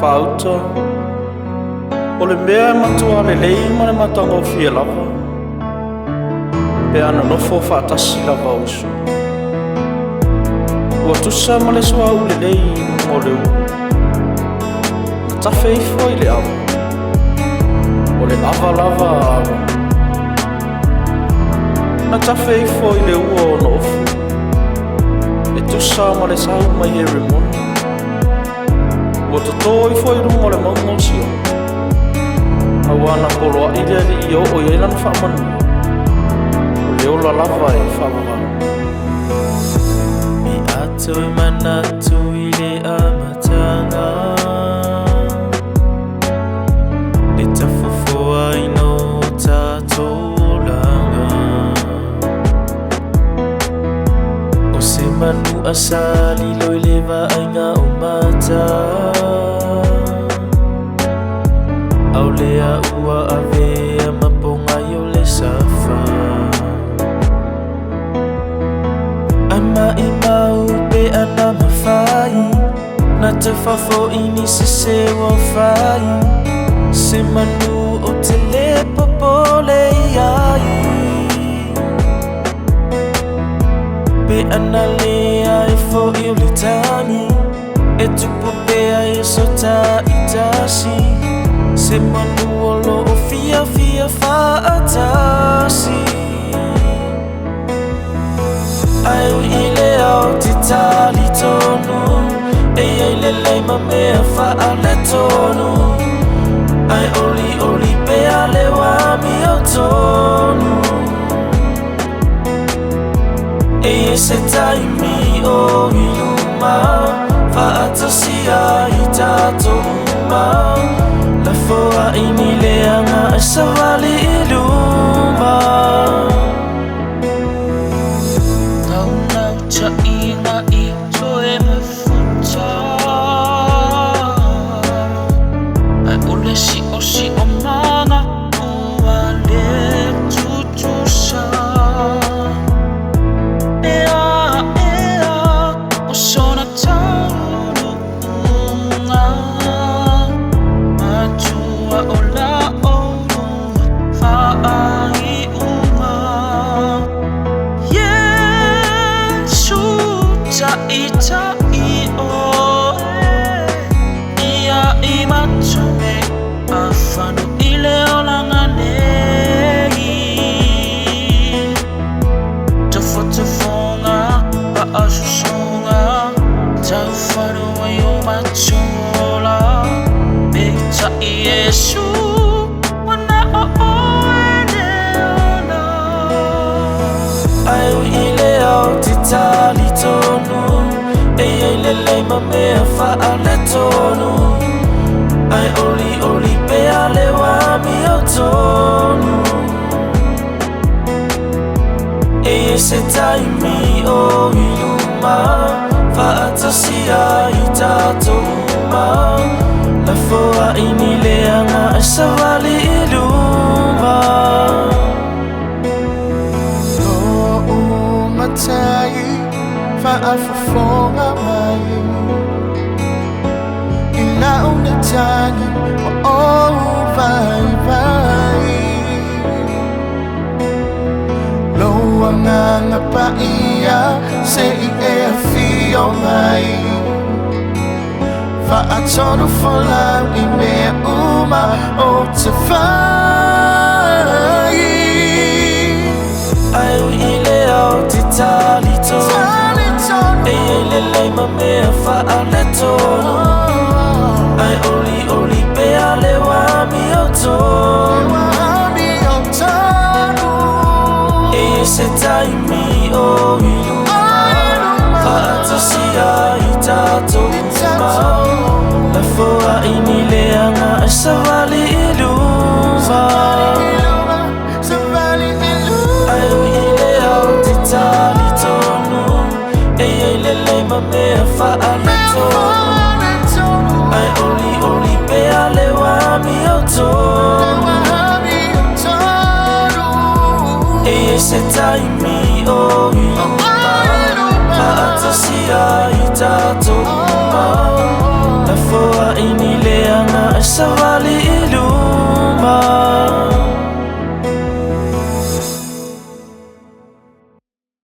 whauta o le mea matua le lei ma le matango fia lava pe ana nofo whaatasi lava usu ua tusa ma le soa u le lei mo le u na tafe i foi le awa o le ava lava awa na tafe i foi le ua o no ofu e tusa ma le sau mai he remoni ua totoi foi rungo le maungo sio awana poloa i le ali i o i elan whaamanu o le ola lava e whaamanu mi ato i manatu i le amatanga le tafufua i no tātou langa o se Manu'a sali loi le vaainga o mata au lea ua avea maponga i o le Safa ama i mau pe ana mawhai na te whafo i ni se sewa whai se manu o te le popole i ai pe ana lea e fo i o le tani e tupu pea e sota i tasi se manu o lo o fia whaatasi ai i le au te tali tonu e ai le leima mea whaale tonu ai oli pea le wami o tonu e se taimi o iluma whaatasi ai tato uma la foa i ni leanga e sawali i luma nau cha inga i toe me futa ai ole si o mana ua le tutusa ea o sona tauru unga o la oru whaai unga Yesu ta i o ia i matume a whanu i le olanga nei Tafotafonga pa asusonga tau whanu ai o matola ta i Yesu wana o ene ona ai i le au te tali tonu e ai le leima mea whaale tonu ai oli pea le wami o tonu e se taimi o iluma whaatasi ai tatou uma la foa i ni leanga e sawali i luma o umatai whaafafonga mai i lau ni tangi o vai loa nganga pa ia se i e a fio mai Whaatonu whalau i mea uma o te whai ai i le au te tali tonu e le leima mea whaale tonu ai oli pea le wami o tonu e se taimi o iluma whaatasi ai tatou uma la foa i ni leanga e sawali i luma ai i le au te tali tonu e ai le leima mea whaale tonu ai oli pea le wami o tonu e se taimi o iluma whaatasi ai tatou uma la foa i ni le savali iluma